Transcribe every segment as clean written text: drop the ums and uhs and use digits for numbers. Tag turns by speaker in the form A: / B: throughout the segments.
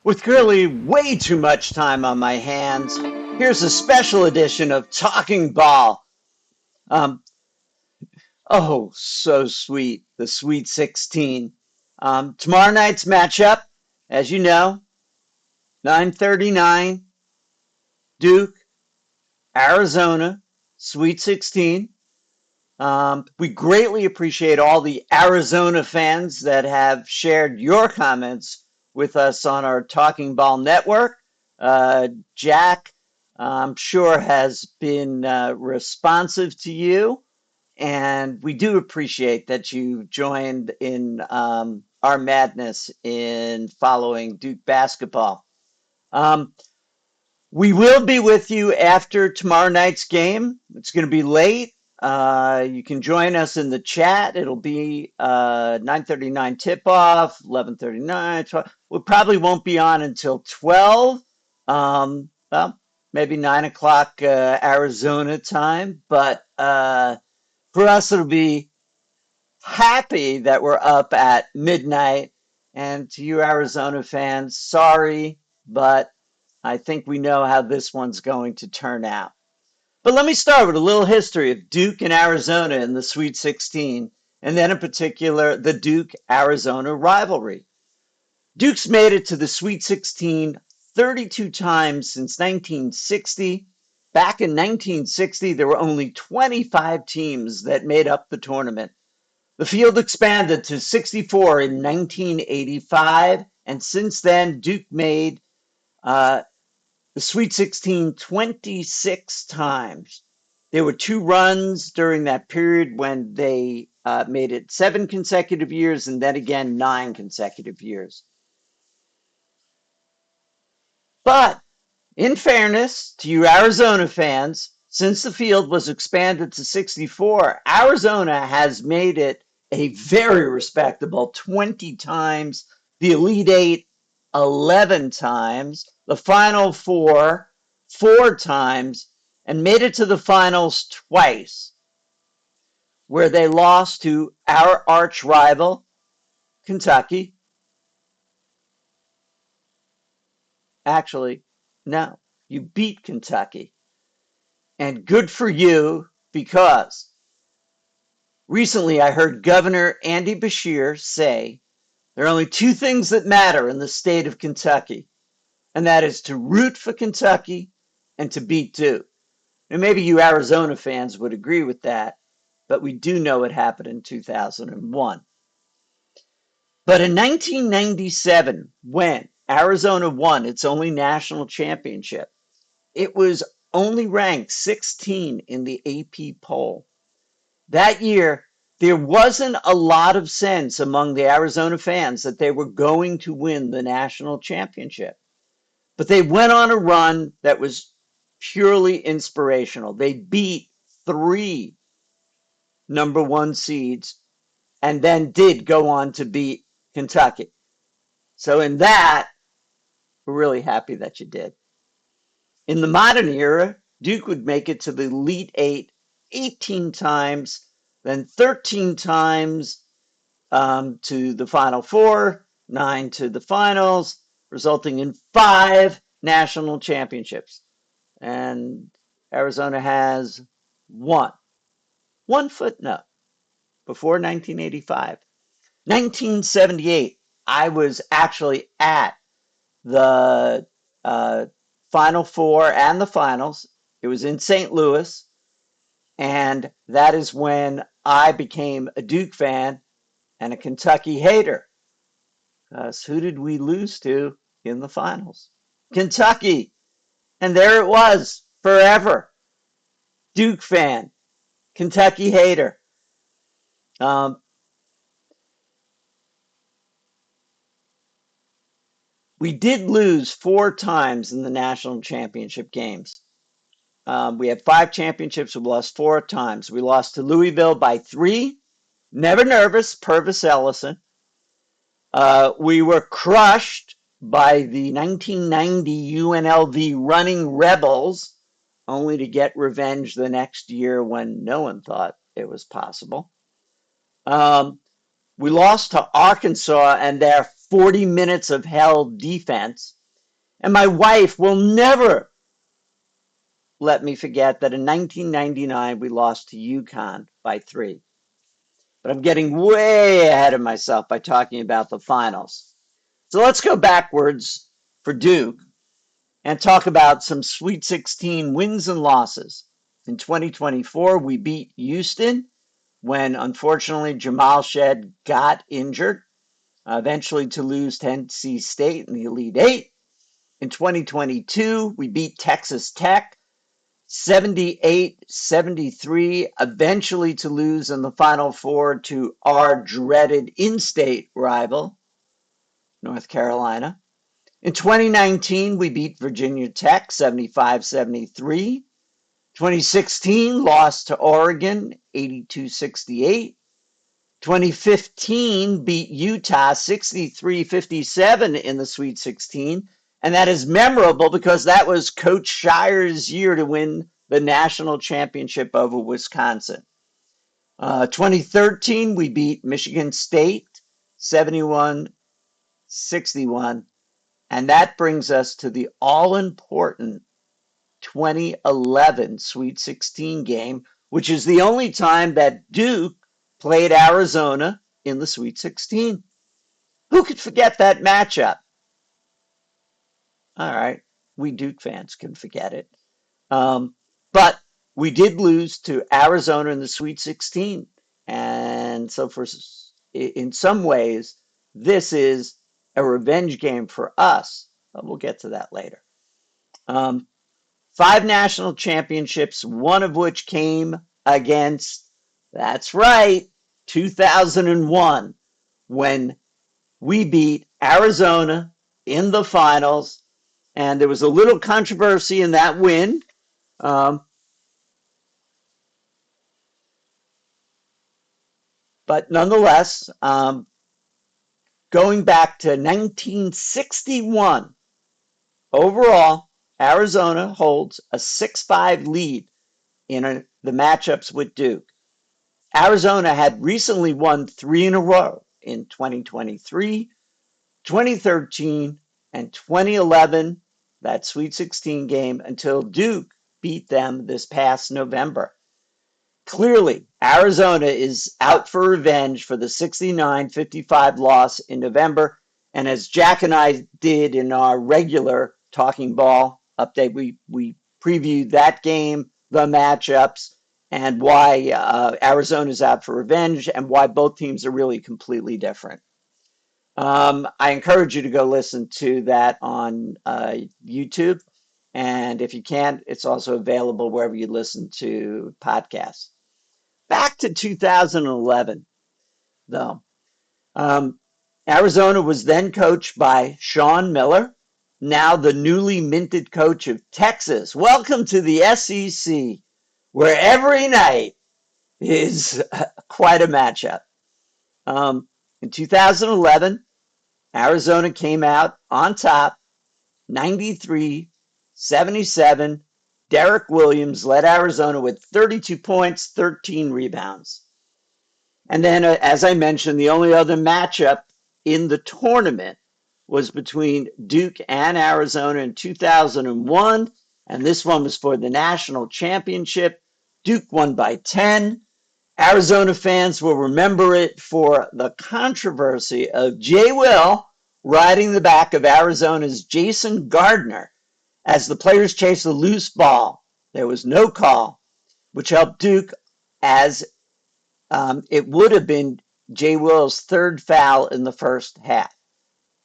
A: With clearly way too much time on my hands, here's a special edition of Talking Ball. Um, oh, so sweet, the Sweet 16. Tomorrow night's matchup, as you know, 9:39, Duke, Arizona, Sweet 16. We greatly appreciate all the Arizona fans that have shared your comments with us on our Talking Ball network. Jack, I'm sure, has been responsive to you, and we do appreciate that you joined in our madness in following Duke basketball. Um, we will be with you after tomorrow night's game. It's going to be late. You can join us in the chat. It'll be 9:39 tip-off, 11:39. 12. We probably won't be on until 12. Well, maybe 9 o'clock Arizona time. But for us, it'll be happy that we're up at midnight. And to you Arizona fans, sorry, but I think we know how this one's going to turn out. But let me start with a little history of Duke and Arizona in the Sweet 16, and then in particular, the Duke-Arizona rivalry. Duke's made it to the Sweet 16 32 times since 1960. Back in 1960, there were only 25 teams that made up the tournament. The field expanded to 64 in 1985, and since then, Duke made the Sweet 16 26 times. There were two runs during that period when they made it 7 consecutive years and then again 9 consecutive years. But in fairness to you Arizona fans, since the field was expanded to 64, Arizona has made it a very respectable 20 times, the Elite Eight 11 times, the Final Four 4 times, and made it to the finals twice, where they lost to our arch rival, Kentucky. Actually, no, you beat Kentucky. And good for you, because recently I heard Governor Andy Beshear say there are only two things that matter in the state of Kentucky, and that is to root for Kentucky and to beat Duke. And maybe you Arizona fans would agree with that, but we do know it happened in 2001. But in 1997, when Arizona won its only national championship, it was only ranked 16 in the AP poll. That year, there wasn't a lot of sense among the Arizona fans that they were going to win the national championship. But they went on a run that was purely inspirational. They beat 3 number 1 seeds and then did go on to beat Kentucky. So in that, we're really happy that you did. In the modern era, Duke would make it to the Elite Eight 18 times, then 13 times to the Final Four, 9 to the finals, resulting in 5 national championships. And Arizona has 1. One footnote: before 1985. 1978, I was actually at the Final Four and the finals. It was in St. Louis, and that is when I became a Duke fan and a Kentucky hater. Because who did we lose to in the finals? Kentucky. And there it was, forever. Duke fan, Kentucky hater. Um, we did lose 4 times in the national championship games. We had 5 championships. We lost 4 times. We lost to Louisville by 3. Never nervous, Purvis Ellison. We were crushed by the 1990 UNLV Running Rebels, only to get revenge the next year when no one thought it was possible. We lost to Arkansas and their 40 minutes of hell defense. And my wife will never let me forget that in 1999 we lost to UConn by 3. But I'm getting way ahead of myself by talking about the finals. So let's go backwards for Duke and talk about some Sweet 16 wins and losses. In 2024, we beat Houston when, unfortunately, Jamal Shead got injured, eventually to lose to NC State in the Elite Eight. In 2022, we beat Texas Tech 78-73, eventually to lose in the Final Four to our dreaded in-state rival, North Carolina. In 2019, we beat Virginia Tech 75-73. 2016, lost to Oregon 82-68. 2015 beat Utah 63-57 in the Sweet 16. And that is memorable because that was Coach Shire's year to win the national championship over Wisconsin. 2013, we beat Michigan State 71-61. And that brings us to the all-important 2011 Sweet 16 game, which is the only time that Duke played Arizona in the Sweet 16. Who could forget that matchup? All right, we Duke fans can forget it. But we did lose to Arizona in the Sweet 16. And so in some ways, this is a revenge game for us. But we'll get to that later. 5 national championships, one of which came against, that's right, 2001, when we beat Arizona in the finals. And there was a little controversy in that win. But nonetheless, going back to 1961, overall, Arizona holds a 6-5 lead in the matchups with Duke. Arizona had recently won 3 in a row in 2023, 2013, and 2011, that Sweet 16 game, until Duke beat them this past November. Clearly, Arizona is out for revenge for the 69-55 loss in November. And as Jack and I did in our regular Talking Ball update, we previewed that game, the matchups, and why Arizona is out for revenge and why both teams are really completely different. I encourage you to go listen to that on YouTube. And if you can't, it's also available wherever you listen to podcasts. Back to 2011, though. Arizona was then coached by Sean Miller, now the newly minted coach of Texas. Welcome to the SEC, where every night is quite a matchup. In 2011, Arizona came out on top, 93-77. Derek Williams led Arizona with 32 points, 13 rebounds. And then, as I mentioned, the only other matchup in the tournament was between Duke and Arizona in 2001, and this one was for the national championship. Duke won by 10. Arizona fans will remember it for the controversy of Jay Will riding the back of Arizona's Jason Gardner as the players chased a loose ball. There was no call, which helped Duke, as it would have been Jay Will's 3rd foul in the first half.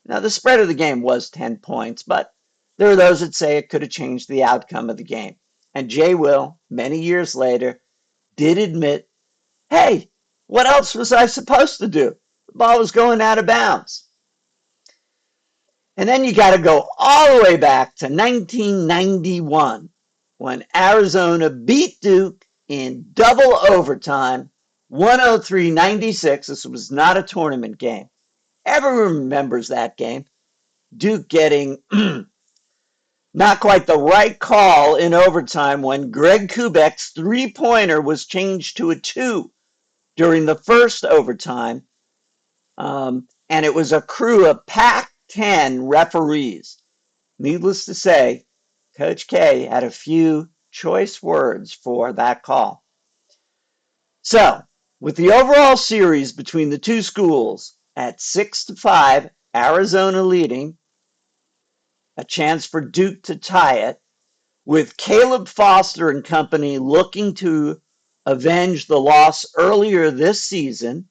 A: Now, the spread of the game was 10 points, but there are those that say it could have changed the outcome of the game. And Jay Will, many years later, did admit, hey, what else was I supposed to do? The ball was going out of bounds. And then you got to go all the way back to 1991 when Arizona beat Duke in double overtime, 103-96. This was not a tournament game. Everyone remembers that game. Duke getting not quite the right call in overtime when Greg Kubek's 3-pointer was changed to a 2 during the first overtime. And it was a crew of Pac-10 referees. Needless to say, Coach K had a few choice words for that call. So, with the overall series between the two schools at 6-5, Arizona leading, a chance for Duke to tie it, with Caleb Foster and company looking to avenge the loss earlier this season,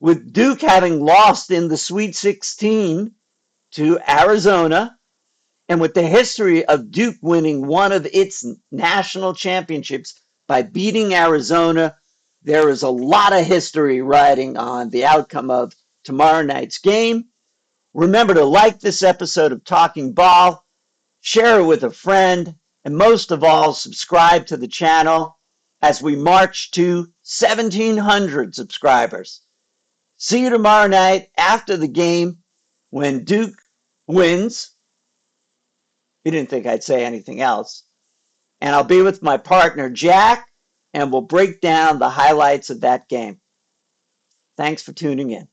A: with Duke having lost in the Sweet 16 to Arizona, and with the history of Duke winning one of its national championships by beating Arizona, there is a lot of history riding on the outcome of tomorrow night's game. Remember to like this episode of Talking Ball, share it with a friend, and most of all, subscribe to the channel as we march to 1,700 subscribers. See you tomorrow night after the game when Duke wins. You didn't think I'd say anything else. And I'll be with my partner, Jack, and we'll break down the highlights of that game. Thanks for tuning in.